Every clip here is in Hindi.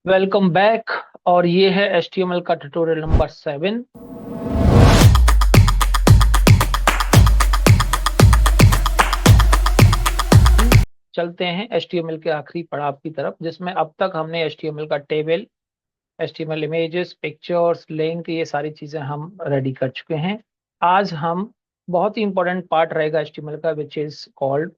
Welcome back. और ये है HTML का ट्यूटोरियल नंबर 7। चलते हैं HTML के आखिरी पड़ाव की तरफ, जिसमें अब तक हमने HTML का table, HTML images, pictures, link, ये सारी चीजें हम रेडी कर चुके हैं। आज हम बहुत ही इंपॉर्टेंट पार्ट रहेगा HTML का, which is called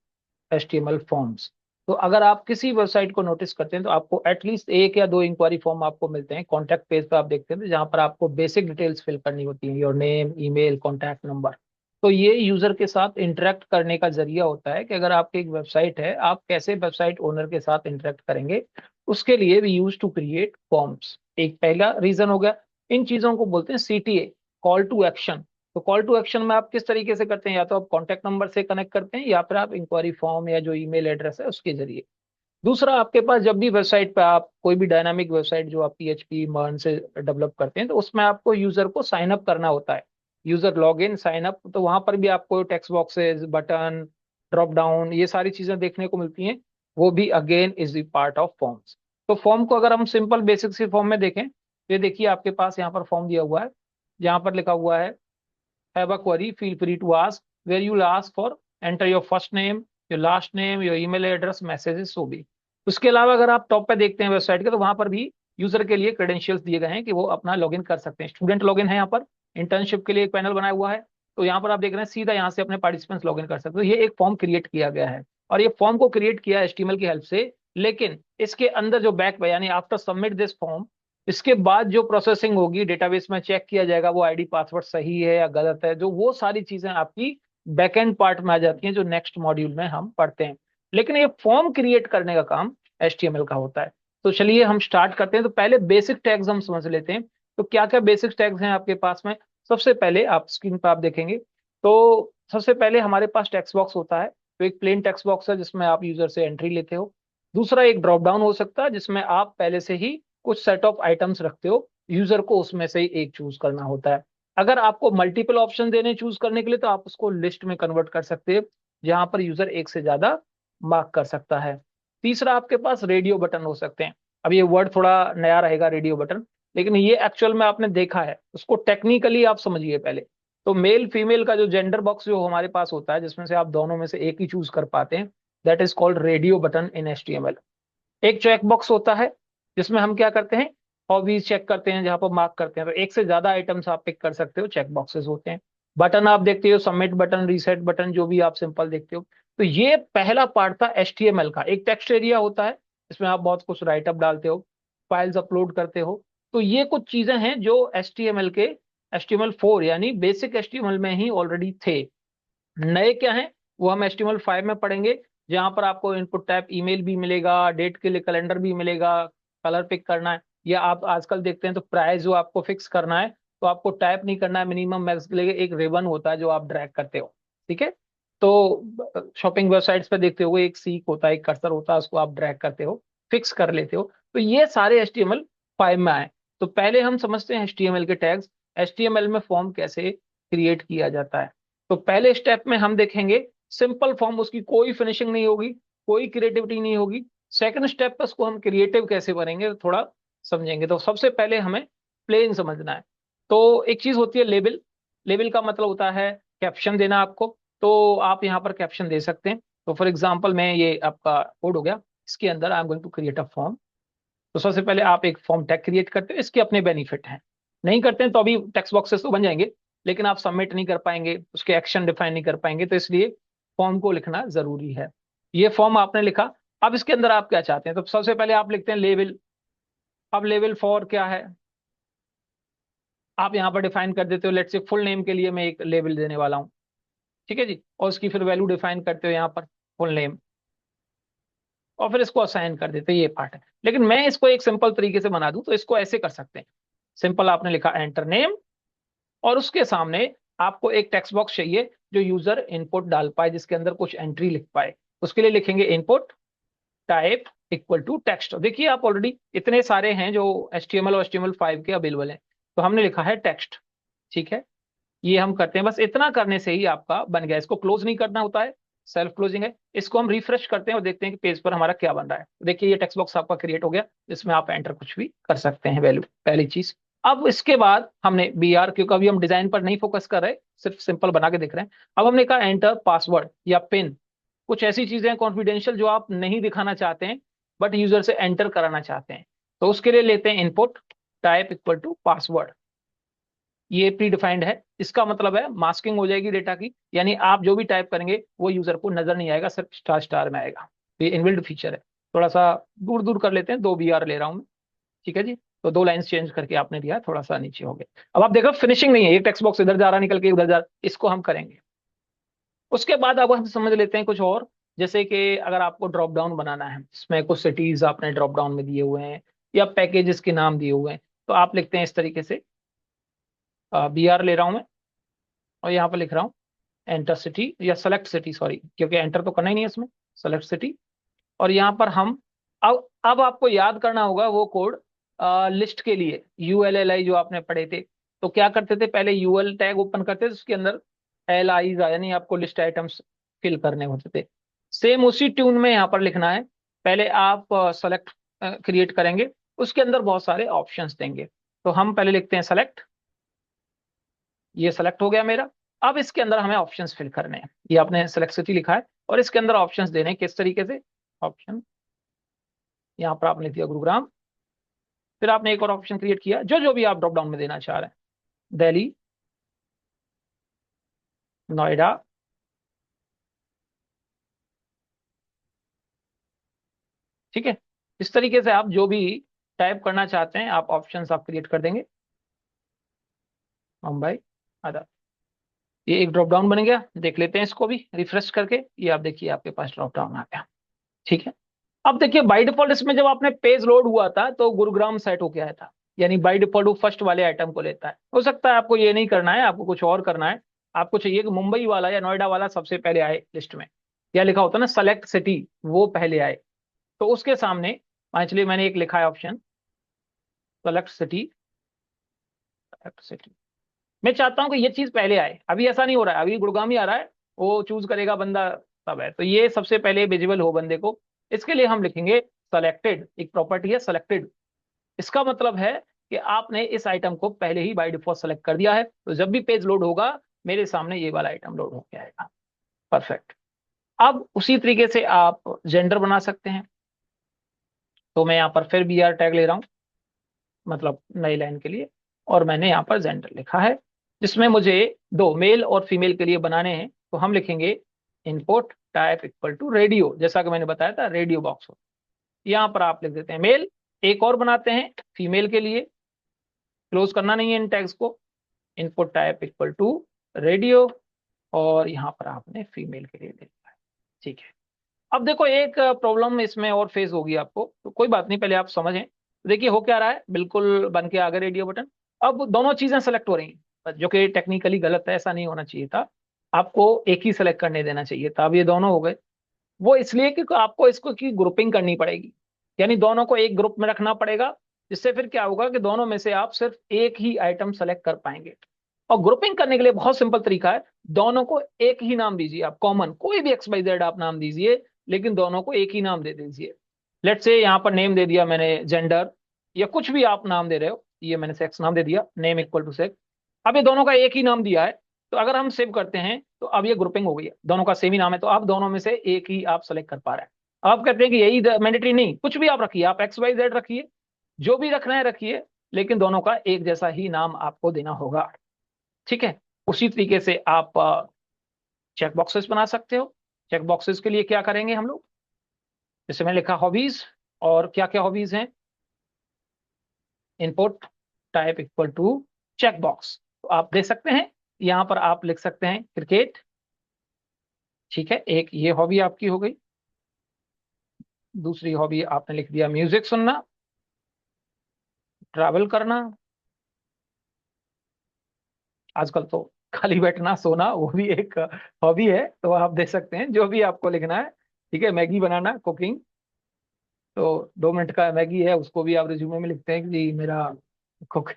HTML forms. तो अगर आप किसी वेबसाइट को नोटिस करते हैं तो आपको एटलीस्ट एक या दो इंक्वायरी फॉर्म आपको मिलते हैं। कॉन्टैक्ट पेज पे आप देखते हैं तो जहां पर आपको बेसिक डिटेल्स फिल करनी होती है, your name, email, contact number. तो ये यूजर के साथ इंटरेक्ट करने का जरिया होता है कि अगर आपकी एक वेबसाइट है, आप कैसे वेबसाइट ओनर के साथ इंटरेक्ट करेंगे। उसके लिए we use to create forms. एक पहला रीजन हो गया। इन चीजों को बोलते हैं CTA, कॉल टू एक्शन। तो कॉल टू एक्शन में आप किस तरीके से करते हैं, या तो आप कॉन्टैक्ट नंबर से कनेक्ट करते हैं या फिर आप इंक्वायरी फॉर्म या जो ईमेल एड्रेस है उसके जरिए। दूसरा, आपके पास जब भी वेबसाइट पे आप कोई भी डायनामिक वेबसाइट जो आप PHP मर्न से डेवलप करते हैं, तो उसमें आपको यूजर को साइन अप करना होता है। User log in, sign up, तो वहां पर भी आपको text boxes, button, drop down, ये सारी चीजें देखने को मिलती हैं। वो भी again is the part of forms. तो फॉर्म को अगर हम सिंपल बेसिक सी फॉर्म में देखें तो ये देखिए, आपके पास यहाँ पर फॉर्म दिया हुआ है, जहाँ पर लिखा हुआ है have a query, feel free to ask, where you'll ask for enter your first name, your last name, your email address, messages, so भी। उसके अलावा अगर आप टॉप पे देखते हैं वेबसाइट के, तो वहां पर भी यूजर के लिए क्रेडेंशियल्स दिए गए हैं कि वो अपना लॉगिन कर सकते हैं। स्टूडेंट लॉगिन है यहाँ पर, इंटर्नशिप के लिए एक पैनल बनाया हुआ है। तो यहाँ पर आप देख रहे हैं, सीधा यहाँ से अपने पार्टिसिपेंट्स लॉगिन कर सकते हैं। तो ये एक फॉर्म क्रिएट किया गया है, और ये फॉर्म को क्रिएट किया है HTML की हेल्प से। लेकिन इसके अंदर जो बैक पे, यानी आफ्टर सबमिट दिस फॉर्म, इसके बाद जो प्रोसेसिंग होगी, डेटाबेस में चेक किया जाएगा वो आईडी पासवर्ड सही है या गलत है, जो वो सारी चीजें आपकी बैकएंड पार्ट में आ जाती हैं, जो नेक्स्ट मॉड्यूल में हम पढ़ते हैं। लेकिन ये फॉर्म क्रिएट करने का काम HTML का होता है। तो चलिए हम स्टार्ट करते हैं। तो पहले बेसिक टैग्स हम समझ लेते हैं। तो क्या क्या बेसिक टैग्स हैं आपके पास में। सबसे पहले आप स्क्रीन पर आप देखेंगे तो सबसे पहले हमारे पास टेक्स्ट बॉक्स होता है। तो एक प्लेन टेक्स्ट बॉक्स है जिसमें आप यूजर से एंट्री लेते हो। दूसरा, एक ड्रॉप डाउन हो सकता है जिसमें आप पहले से ही कुछ सेट ऑफ आइटम्स रखते हो, यूजर को उसमें से ही एक चूज करना होता है। अगर आपको मल्टीपल ऑप्शन देने चूज करने के लिए, तो आप उसको लिस्ट में कन्वर्ट कर सकते हो, जहां पर यूजर एक से ज्यादा मार्क कर सकता है। तीसरा, आपके पास रेडियो बटन हो सकते हैं। अब ये वर्ड थोड़ा नया रहेगा, रेडियो बटन, लेकिन ये एक्चुअल में आपने देखा है, उसको टेक्निकली आप समझिए पहले। तो मेल फीमेल का जो जेंडर बॉक्स जो हमारे पास होता है, जिसमें से आप दोनों में से एक ही चूज कर पाते हैं, that is called radio button in HTML। एक चेक बॉक्स होता है जिसमें हम क्या करते हैं, हॉबीज चेक करते हैं, जहां पर मार्क करते हैं। तो एक से ज्यादा आइटम्स आप पिक कर सकते हो, चेक बॉक्सेस होते हैं। बटन आप देखते हो, सबमिट बटन, रीसेट बटन, जो भी आप सिंपल देखते हो। तो ये पहला पार्ट था HTML का। एक टेक्स्ट एरिया होता है जिसमें आप बहुत कुछ राइटअप डालते हो, फाइल्स अपलोड करते हो। तो ये कुछ चीजें हैं जो HTML के HTML4 यानी बेसिक HTML में ही ऑलरेडी थे। नए क्या हैं वो हम HTML5 में पढ़ेंगे, जहां पर आपको इनपुट टाइप ईमेल भी मिलेगा, डेट के लिए कैलेंडर भी मिलेगा, कलर पिक करना है, या आप आजकल देखते हैं तो प्राइस जो आपको फिक्स करना है, तो आपको टाइप नहीं करना है, मिनिमम मैक्स के लिए एक रिबन होता है जो आप ड्रैग करते हो। ठीक है। तो शॉपिंग वेबसाइट्स पे देखते हो, एक सीक होता है, एक कर्सर होता है, उसको आप ड्रैग करते हो, फिक्स कर लेते हो। तो ये सारे HTML5 में आए। तो पहले हम समझते हैं HTML के टैग्स, HTML में फॉर्म कैसे क्रिएट किया जाता है। तो पहले स्टेप में हम देखेंगे सिंपल फॉर्म, उसकी कोई फिनिशिंग नहीं होगी, कोई क्रिएटिविटी नहीं होगी। सेकंड स्टेप पे उसको हम क्रिएटिव कैसे बनेंगे तो थोड़ा समझेंगे। तो सबसे पहले हमें प्लेन समझना है। तो एक चीज होती है लेबल। लेबल का मतलब होता है कैप्शन देना आपको। तो आप यहाँ पर कैप्शन दे सकते हैं। तो फॉर एग्जाम्पल, मैं ये आपका कोड हो गया, इसके अंदर I am going to create a form. तो सबसे पहले आप एक फॉर्म टैग क्रिएट करते हो, इसके अपने बेनिफिट हैं। नहीं करते हैं तो अभी टेक्स्ट बॉक्सेस तो बन जाएंगे, लेकिन आप सबमिट नहीं कर पाएंगे, उसके एक्शन डिफाइन नहीं कर पाएंगे, तो इसलिए फॉर्म को लिखना जरूरी है। ये फॉर्म आपने लिखा। अब इसके अंदर आप क्या चाहते हैं, तो सबसे पहले आप लिखते हैं लेवल। अब लेवल फॉर क्या है, आप यहाँ पर डिफाइन कर देते हो। लेट्स से फुल नेम के लिए मैं एक लेवल देने वाला हूँ। ठीक है जी। और उसकी फिर वैल्यू डिफाइन करते हो यहाँ पर, फुल नेम, और फिर इसको असाइन कर देते हो। ये पार्ट है, लेकिन मैं इसको एक सिंपल तरीके से बना दूं तो इसको ऐसे कर सकते हैं। सिंपल, आपने लिखा एंटर नेम, और उसके सामने आपको एक टेक्स्ट बॉक्स चाहिए जो यूजर इनपुट डाल पाए, जिसके अंदर कुछ एंट्री लिख पाए। उसके लिए लिखेंगे input type equal to text. देखिए, आप ऑलरेडी इतने सारे हैं जो HTML और HTML5 के अवेलेबल हैं। तो हमने लिखा है टेक्स्ट। ठीक है। ये हम करते हैं, बस इतना करने से ही आपका बन गया। इसको क्लोज नहीं करना होता है, सेल्फ क्लोजिंग है। इसको हम रिफ्रेश करते हैं और देखते हैं कि पेज पर हमारा क्या बन रहा है। देखिए ये टेक्स्ट बॉक्स आपका क्रिएट हो गया, जिसमें आप एंटर कुछ भी कर सकते हैं वैल्यू, पहली चीज। अब इसके बाद हमने बी आर, क्योंकि अभी हम डिजाइन पर नहीं फोकस कर रहे, सिर्फ सिंपल बना के देख रहे हैं। अब हमने कहा एंटर पासवर्ड या पिन, कुछ ऐसी चीजें हैं कॉन्फिडेंशियल जो आप नहीं दिखाना चाहते हैं बट यूजर से एंटर कराना चाहते हैं। तो उसके लिए लेते हैं input type equal to password. ये प्री डिफाइंड है, इसका मतलब है मास्किंग हो जाएगी डेटा की, यानी आप जो भी टाइप करेंगे वो यूजर को नजर नहीं आएगा, सिर्फ स्टार स्टार में आएगा। तो ये इनबिल्ट फीचर है। थोड़ा सा दूर दूर कर लेते हैं, 2 BR ले रहा हूं मैं। ठीक है जी, तो 2 लाइन्स चेंज करके आपने दिया, थोड़ा सा नीचे हो गया। अब आप देखो फिनिशिंग नहीं है, एक टेक्स्ट बॉक्स इधर जा रहा निकल के उधर जा रहा, इसको हम करेंगे। उसके बाद अब हम समझ लेते हैं कुछ और, जैसे कि अगर आपको ड्रॉप डाउन बनाना है, इसमें कुछ सिटीज आपने ड्रॉप डाउन में दिए हुए हैं या पैकेजेस के नाम दिए हुए हैं, तो आप लिखते हैं इस तरीके से, BR ले रहा हूं मैं और यहाँ पर लिख रहा हूँ एंटर सिटी या सेलेक्ट सिटी, सॉरी क्योंकि एंटर तो करना ही नहीं है इसमें, सेलेक्ट सिटी। और यहाँ पर हम अब आपको याद करना होगा वो कोड लिस्ट के लिए, ULLI जो आपने पढ़े थे। तो क्या करते थे, पहले UL टैग ओपन करते थे, उसके अंदर LI यानी आपको लिस्ट आइटम्स फिल करने होते थे। सेम उसी ट्यून में यहाँ पर लिखना है। पहले आप सेलेक्ट क्रिएट करेंगे, उसके अंदर बहुत सारे ऑप्शंस देंगे। तो हम पहले लिखते हैं सेलेक्ट, ये सेलेक्ट हो गया मेरा। अब इसके अंदर हमें ऑप्शंस फिल करने हैं, ये आपने सेलेक्ट सिटी लिखा है और इसके अंदर ऑप्शंस देने हैं किस तरीके से। ऑप्शन यहाँ पर आपने दिया गुरुग्राम, फिर आपने एक और ऑप्शन क्रिएट किया जो जो भी आप ड्रॉप डाउन में देना चाह रहे हैं, दिल्ली, नोएडा, ठीक है। इस तरीके से आप जो भी टाइप करना चाहते हैं आप ऑप्शंस आप क्रिएट कर देंगे। मुंबई, आधा, ये एक ड्रॉप डाउन बन गया। देख लेते हैं इसको भी रिफ्रेश करके, ये आप देखिए आपके पास ड्रॉप डाउन आ गया। ठीक है, अब देखिए बाय डिफॉल्ट इसमें जब आपने पेज लोड हुआ था तो गुरुग्राम सेट हो गया था, यानी बाय डिफॉल्ट वो फर्स्ट वाले आइटम को लेता है। हो सकता है आपको ये नहीं करना है, आपको कुछ और करना है। आपको चाहिए कि मुंबई वाला या नोएडा वाला सबसे पहले आए लिस्ट में, या लिखा होता है ना सेलेक्ट सिटी, वो पहले आए। तो उसके सामने मान चलिए मैंने एक लिखा है option select city, select city. मैं चाहता हूं कि ये चीज पहले आए, अभी ऐसा नहीं हो रहा है, अभी गुड़गांव ही आ रहा है, वो चूज करेगा बंदा तब है, तो ये सबसे पहले विजिबल हो बंदे को। इसके लिए हम लिखेंगे सेलेक्टेड, एक प्रॉपर्टी है सेलेक्टेड। इसका मतलब है कि आपने इस आइटम को पहले ही बाय डिफॉल्ट सेलेक्ट कर दिया है, तो जब भी पेज लोड होगा मेरे सामने ये वाला आइटम लोड हो जाएगा। परफेक्ट। अब उसी तरीके से आप जेंडर बना सकते हैं। तो मैं यहाँ पर फिर BR टैग ले रहा हूँ, मतलब नई लाइन के लिए, और मैंने यहाँ पर जेंडर लिखा है, जिसमें मुझे दो मेल और फीमेल के लिए बनाने हैं। तो हम लिखेंगे input type equal to radio, जैसा कि मैंने बताया था रेडियो बॉक्स हो। यहाँ पर आप लिख देते हैं मेल, एक और बनाते हैं फीमेल के लिए, क्लोज करना नहीं है इन टैग्स को, input type equal to radio, और यहाँ पर आपने फीमेल के लिए लिखा है। ठीक है, अब देखो एक प्रॉब्लम इसमें और फेस होगी आपको, तो कोई बात नहीं, पहले आप समझें। देखिए हो क्या रहा है, बिल्कुल बन के आ गया रेडियो बटन। अब दोनों चीजें सेलेक्ट हो रही हैं, जो कि टेक्निकली गलत है, ऐसा नहीं होना चाहिए था। आपको एक ही सेलेक्ट करने देना चाहिए था। अब ये दोनों हो गए, वो इसलिए कि आपको इसको की ग्रुपिंग करनी पड़ेगी, यानी दोनों को एक ग्रुप में रखना पड़ेगा। जिससे फिर क्या होगा कि दोनों में से आप सिर्फ एक ही आइटम सेलेक्ट कर पाएंगे। और ग्रुपिंग करने के लिए बहुत सिंपल तरीका है, दोनों को एक ही नाम दीजिए आप, कॉमन कोई भी XYZ आप नाम दीजिए, लेकिन दोनों को एक ही नाम दे दीजिए। लेट से यहाँ पर नेम दे दिया मैंने जेंडर, या कुछ भी आप नाम दे रहे हो, ये मैंने सेक्स नाम दे दिया, नेम इक्वल टू सेक्स। अब ये दोनों का एक ही नाम दिया है, तो अगर हम सेव करते हैं तो अब ये ग्रुपिंग हो गई है, दोनों का सेम ही नाम है, तो अब दोनों में से एक ही आप सेलेक्ट कर पा रहे हैं। अब आप कहते हैं कि यही मैंडेटरी नहीं, कुछ भी आप रखिए, आप XYZ रखिए, जो भी रखना है रखिए, लेकिन दोनों का एक जैसा ही नाम आपको देना होगा। ठीक है, उसी तरीके से आप चेक बॉक्सेस बना सकते हो। चेक बॉक्सेस के लिए क्या करेंगे हम लोग, जैसे मैंने लिखा हॉबीज, और क्या क्या हॉबीज हैं, input type equal to check box. तो आप देख सकते हैं यहाँ पर आप लिख सकते हैं क्रिकेट। ठीक है, एक ये हॉबी आपकी हो गई। दूसरी हॉबी आपने लिख दिया म्यूजिक सुनना, ट्रैवल करना, आजकल तो खाली बैठना सोना वो भी एक हॉबी है, तो आप देख सकते हैं जो भी आपको लिखना है। ठीक है, मैगी बनाना, कुकिंग, तो 2 मिनट का मैगी है, उसको भी आप रिज्यूमे में लिखते हैं कि जी मेरा कुक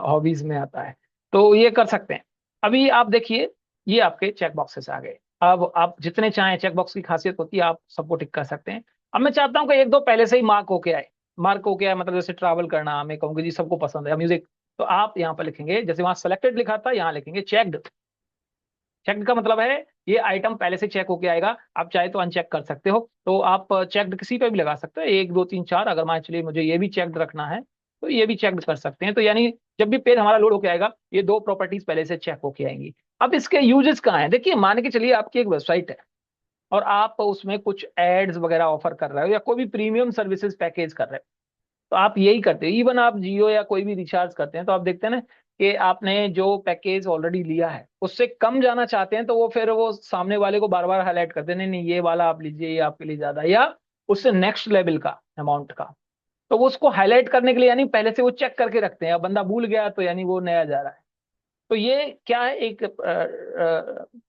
हॉबीज में आता है। तो ये कर सकते हैं। अभी आप देखिए ये आपके चेक बॉक्सेस आ गए। अब आप जितने चाहें, चेकबॉक्स की खासियत होती है, आप सबको टिक कर सकते हैं। अब मैं चाहता हूँ कि एक दो पहले से ही मार्क होके आए। मार्क होके आए मतलब जैसे ट्रैवल करना, मैं कहूँगी जी सबको पसंद है म्यूजिक, तो आप यहाँ पर लिखेंगे, जैसे वहां सेलेक्टेड लिखा था यहाँ लिखेंगे चेक्ड। चेक्ड का मतलब है ये आइटम पहले से चेक होके आएगा, आप चाहे तो अनचेक कर सकते हो, तो आप चेक्ड किसी पे भी लगा सकते हो, एक दो तीन चार, अगर मान चलिए मुझे ये भी चेक्ड रखना है तो ये भी चेक्ड कर सकते हैं। तो यानी जब भी पेज हमारा लोड होके आएगा ये दो प्रॉपर्टीज पहले से चेक होके आएंगी। अब इसके यूजेस कहाँ हैं, देखिए मान के चलिए आपकी एक वेबसाइट है और आप उसमें कुछ एड्स वगैरह ऑफर कर रहे हो या कोई भी प्रीमियम सर्विसेज पैकेज कर रहे हो, तो आप यही करते हो। इवन आप जियो या कोई भी रिचार्ज करते हैं तो आप देखते हैं ना कि आपने जो पैकेज ऑलरेडी लिया है उससे कम जाना चाहते हैं, तो वो फिर वो सामने वाले को बार बार हाईलाइट करते हैं, नहीं नहीं ये वाला आप लीजिए, ये आपके लिए ज्यादा है, या उससे नेक्स्ट लेवल का अमाउंट का। तो वो उसको हाईलाइट करने के लिए यानी पहले से वो चेक करके रखते हैं, अब बंदा भूल गया तो यानी वो नया जा रहा है। तो ये क्या है, एक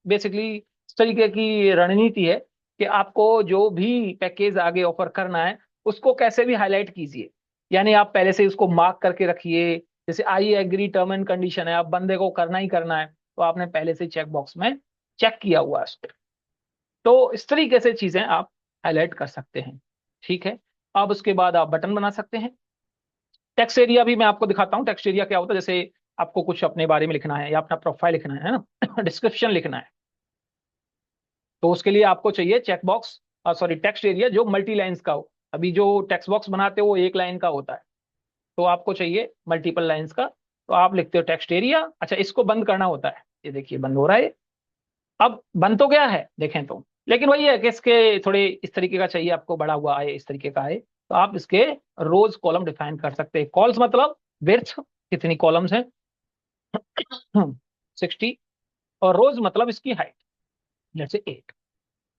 बेसिकली इस तरीके की रणनीति है कि आपको जो भी पैकेज आगे ऑफर करना है उसको कैसे भी हाईलाइट कीजिए, यानी आप पहले से उसको मार्क करके रखिए। जैसे I agree term and condition है, अब बंदे को करना ही करना है, तो आपने पहले से चेक बॉक्स में चेक किया हुआ है उसको। तो इस तरीके से चीजें आप हाईलाइट कर सकते हैं। ठीक है, अब उसके बाद आप बटन बना सकते हैं। टेक्स्ट एरिया भी मैं आपको दिखाता हूँ, टेक्स्ट एरिया क्या होता है। जैसे आपको कुछ अपने बारे में लिखना है या अपना प्रोफाइल लिखना है ना डिस्क्रिप्शन लिखना है, तो उसके लिए आपको चाहिए check box, sorry text area जो मल्टी लाइंस का हो। अभी जो टेक्स्ट बॉक्स बनाते हो वो एक लाइन का होता है, तो आपको चाहिए मल्टीपल लाइंस का, तो आप लिखते हो टेक्स्ट एरिया। अच्छा, इसको बंद करना होता है, ये देखिए बंद हो रहा है। अब बंद तो गया है देखें तो, लेकिन वही है कि इसके थोड़े इस तरीके का चाहिए आपको, बड़ा हुआ आए इस तरीके का आए, तो आप इसके रोज कॉलम डिफाइन कर सकते हैं। कॉल्स मतलब विड्थ, कितनी कॉलम्स हैं 60, और रोज मतलब इसकी हाइट, जैसे 8।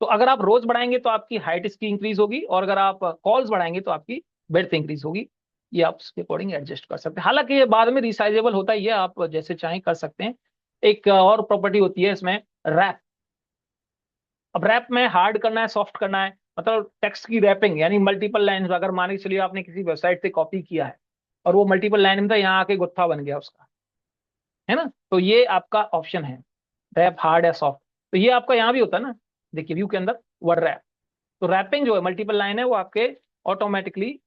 तो अगर आप रोज बढ़ाएंगे तो आपकी हाइट इसकी इंक्रीज होगी, और अगर आप कॉल्स बढ़ाएंगे तो आपकी बेड्थ इंक्रीज होगी। ये आप उसके अकॉर्डिंग एडजस्ट कर सकते हैं, हालांकि ये बाद में रिसाइजेबल होता ही है, आप जैसे चाहें कर सकते हैं। एक और प्रॉपर्टी होती है इसमें, रैप। अब रैप में हार्ड करना है सॉफ्ट करना है, मतलब टेक्स्ट की रैपिंग, यानी मल्टीपल लाइन, अगर मान के चलिए आपने किसी वेबसाइट से कॉपी किया है और वो मल्टीपल लाइन में था, यहाँ आके गुत्था बन गया उसका, है ना, तो ये आपका ऑप्शन है, रैप हार्ड या सॉफ्ट। तो ये आपका यहाँ भी होता है ना, देखिए व्यू के अंदर वर्ड रैप। तो रैपिंग जो है मल्टीपल लाइन है वो आपके ऑटोमेटिकली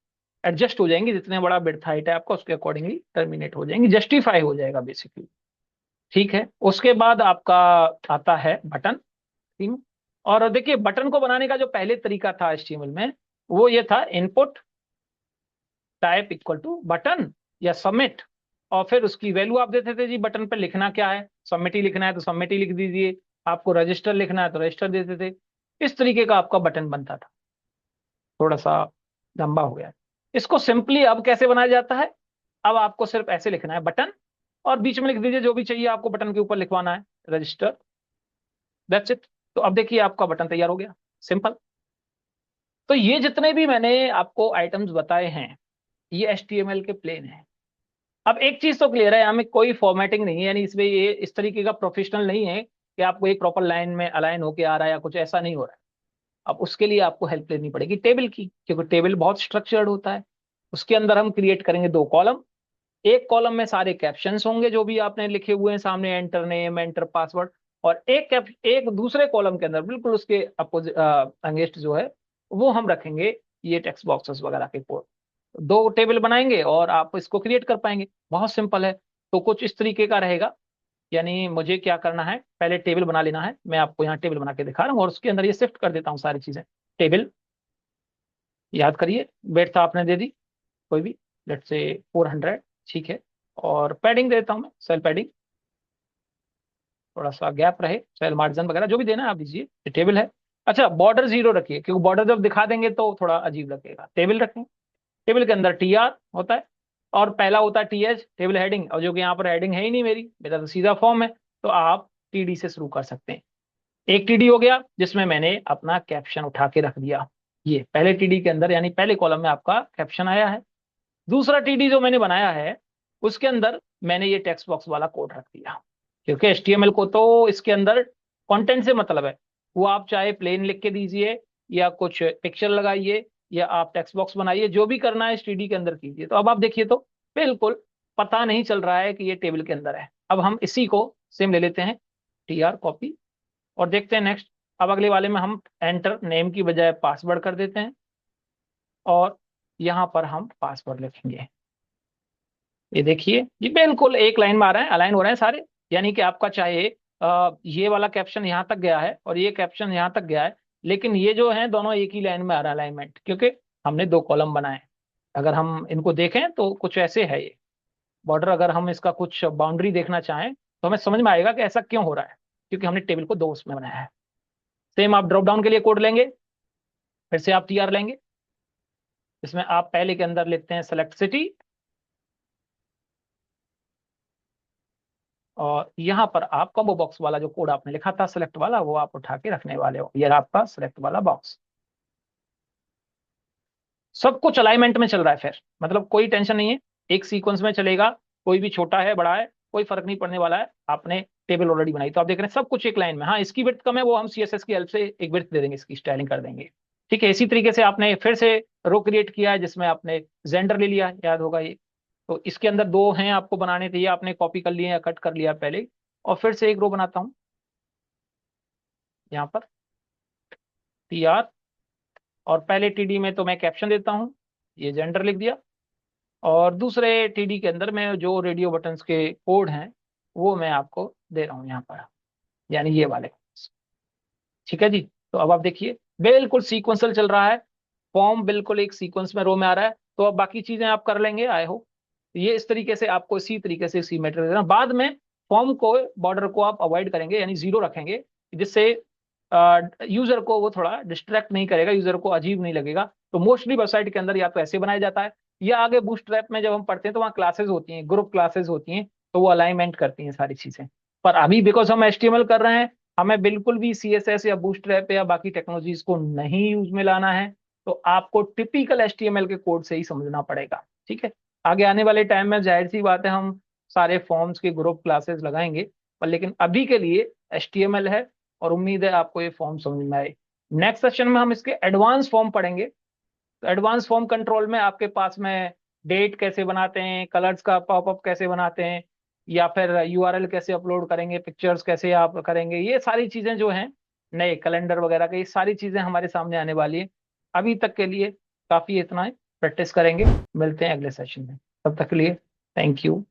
एडजस्ट हो जाएंगी, जितने बड़ा बिड्थ हाइट है आपका उसके अकॉर्डिंगली टर्मिनेट हो जाएंगी, जस्टिफाई हो जाएगा बेसिकली। ठीक है, उसके बाद आपका आता है बटन थीम। और देखिए बटन को बनाने का जो पहले तरीका था एचटीएमएल में, वो ये था input type equal to button या सबमिट, और फिर उसकी वैल्यू आप देते थे जी, बटन पे लिखना क्या है, सबमिट ही लिखना है तो सबमिट ही लिख दीजिए, आपको रजिस्टर लिखना है तो रजिस्टर देते थे। इस तरीके का आपका बटन बनता था, थोड़ा सा लंबा हो गया। इसको सिंपली अब कैसे बनाया जाता है, अब आपको सिर्फ ऐसे लिखना है बटन, और बीच में लिख दीजिए जो भी चाहिए आपको बटन के ऊपर लिखवाना है, रजिस्टर, दैट्स इट। तो अब देखिए आपका बटन तैयार हो गया, सिंपल। तो ये जितने भी मैंने आपको आइटम्स बताए हैं ये एचटीएमएल के प्लेन है। अब एक चीज तो क्लियर है, यहाँ में कोई फॉर्मेटिंग नहीं है, यानी इसमें ये इस तरीके का प्रोफेशनल नहीं है कि आपको एक प्रॉपर लाइन में अलाइन होके आ रहा है या कुछ ऐसा नहीं हो रहा है। अब उसके लिए आपको हेल्प लेनी पड़ेगी टेबल की, क्योंकि टेबल बहुत स्ट्रक्चर्ड होता है। उसके अंदर हम क्रिएट करेंगे दो कॉलम, एक कॉलम में सारे कैप्शंस होंगे जो भी आपने लिखे हुए हैं सामने, एंटर नेम एंटर पासवर्ड, और एक दूसरे कॉलम के अंदर बिल्कुल उसके अपोजिट अगेंस्ट जो है वो हम रखेंगे ये टेक्स्ट बॉक्सेस वगैरह के कोड। दो टेबल बनाएंगे और आप इसको क्रिएट कर पाएंगे, बहुत सिंपल है। तो कुछ इस तरीके का रहेगा, यानी मुझे क्या करना है, पहले टेबल बना लेना है, मैं आपको यहाँ टेबल बना के दिखा रहा हूँ और उसके अंदर ये शिफ्ट कर देता हूँ सारी चीजें। टेबल याद करिए, बेट था आपने दे दी कोई भी, लेट से 400, ठीक है। और पैडिंग देता हूँ मैं, सेल पैडिंग, थोड़ा सा गैप रहे, सेल मार्जिन वगैरह जो भी देना है आप दीजिए, ये टेबल है। अच्छा, बॉर्डर 0 रखिए, क्योंकि बॉर्डर जब दिखा देंगे तो थोड़ा अजीब लगेगा। टेबल रखें, टेबल के अंदर टीआर होता है, और पहला होता है टीएच टेबल हेडिंग, और जो कि यहाँ पर हेडिंग है ही नहीं, मेरा तो सीधा फॉर्म है, तो आप टीडी से शुरू कर सकते हैं। एक टीडी हो गया जिसमें मैंने अपना कैप्शन उठा के रख दिया, ये पहले टीडी के अंदर, यानी पहले कॉलम में आपका कैप्शन आया है। दूसरा टीडी जो मैंने बनाया है उसके अंदर मैंने ये टेक्स्ट बॉक्स वाला कोड रख दिया, क्योंकि एचटीएमएल को तो इसके अंदर कंटेंट से मतलब है, वो आप चाहे प्लेन लिख के दीजिए या कुछ पिक्चर लगाइए या आप टेक्स्ट बॉक्स बनाइए, जो भी करना है इस टीडी के अंदर कीजिए। तो अब आप देखिए तो बिल्कुल पता नहीं चल रहा है कि ये टेबल के अंदर है। अब हम इसी को सेम ले लेते हैं, टी आर कॉपी, और देखते हैं नेक्स्ट। अब अगले वाले में हम एंटर नेम की बजाय पासवर्ड कर देते हैं और यहाँ पर हम पासवर्ड लिखेंगे। ये देखिए ये बिल्कुल एक लाइन में आ रहा है, अलाइन हो रहे हैं सारे। यानी कि आपका चाहे ये वाला कैप्शन यहाँ तक गया है और ये कैप्शन यहाँ तक गया है, लेकिन ये जो है दोनों एक ही लाइन में आ रहा है अलाइनमेंट, क्योंकि हमने दो कॉलम बनाए हैं। अगर हम इनको देखें तो कुछ ऐसे है ये बॉर्डर। अगर हम इसका कुछ बाउंड्री देखना चाहें तो हमें समझ में आएगा कि ऐसा क्यों हो रहा है, क्योंकि हमने टेबल को दो उसमें बनाया है। सेम आप ड्रॉप डाउन के लिए कोड लेंगे, फिर से आप टीआर लेंगे, इसमें आप पहले के अंदर लिखते हैं सेलेक्ट सिटी, और यहाँ पर आप कॉम्बो बॉक्स वाला जो कोड आपने लिखा था सेलेक्ट वाला, वो आप उठा के रखने वाले हो। ये रहा आपका सेलेक्ट वाला बॉक्स। सब कुछ अलाइनमेंट में चल रहा है फिर, मतलब कोई टेंशन नहीं है, एक सीक्वेंस में चलेगा। कोई भी छोटा है बड़ा है कोई फर्क नहीं पड़ने वाला है। आपने टेबल ऑलरेडी बनाई तो आप देख रहे हैं सब कुछ एक लाइन में। हाँ, इसकी विड्थ कम है, वो हम सीएसएस की हेल्प से एक विड्थ दे देंगे, इसकी स्टाइलिंग कर देंगे। ठीक है, इसी तरीके से आपने फिर से रो क्रिएट किया है जिसमें आपने जेंडर ले लिया, याद होगा ये। तो इसके अंदर दो हैं आपको बनाने थे, ये आपने कॉपी कर लिए या कट कर लिया पहले। और फिर से एक रो बनाता हूँ यहाँ पर टीआर, और पहले टीडी में तो मैं कैप्शन देता हूँ, ये जेंडर लिख दिया। और दूसरे टीडी के अंदर मैं जो रेडियो बटन्स के कोड हैं वो मैं आपको दे रहा हूँ यहाँ पर, यानी ये वाले। ठीक है जी। तो अब आप देखिए बिल्कुल सीक्वेंशियल चल रहा है, फॉर्म बिल्कुल एक सीक्वेंस में रो में आ रहा है। तो अब बाकी चीजें आप कर लेंगे आई होप। ये इस तरीके से आपको इसी तरीके से सिमेट्री देना। बाद में फॉर्म को बॉर्डर को आप अवॉइड करेंगे, यानी जीरो रखेंगे, जिससे यूजर को वो थोड़ा डिस्ट्रैक्ट नहीं करेगा, यूजर को अजीब नहीं लगेगा। तो मोस्टली वेबसाइट के अंदर या तो ऐसे बनाया जाता है, या आगे बूटस्ट्रैप में जब हम पढ़ते हैं तो वहाँ क्लासेस होती हैं, ग्रुप क्लासेस होती हैं, तो वो अलाइनमेंट करती हैं सारी चीजें। पर अभी बिकॉज हम एचटीएमएल कर रहे हैं, हमें बिल्कुल भी सीएसएस या बूटस्ट्रैप या बाकी टेक्नोलॉजीज को नहीं यूज में लाना है। तो आपको टिपिकल एचटीएमएल के कोड से ही समझना पड़ेगा। ठीक है, आगे आने वाले टाइम में जाहिर सी बात है हम सारे फॉर्म्स के ग्रुप क्लासेस लगाएंगे, पर लेकिन अभी के लिए एचटीएमएल है, और उम्मीद है आपको ये फॉर्म समझ में आए। नेक्स्ट सेशन में हम इसके एडवांस फॉर्म पढ़ेंगे। तो एडवांस फॉर्म कंट्रोल में आपके पास में डेट कैसे बनाते हैं, कलर्स का पॉपअप कैसे बनाते हैं, या फिर यूआरएल कैसे अपलोड करेंगे, पिक्चर्स कैसे आप करेंगे, ये सारी चीजें जो हैं, नए कैलेंडर वगैरह के, ये सारी चीजें हमारे सामने आने वाली है। अभी तक के लिए काफी इतना है, प्रैक्टिस करेंगे। मिलते हैं अगले सेशन में, तब तक के लिए थैंक यू।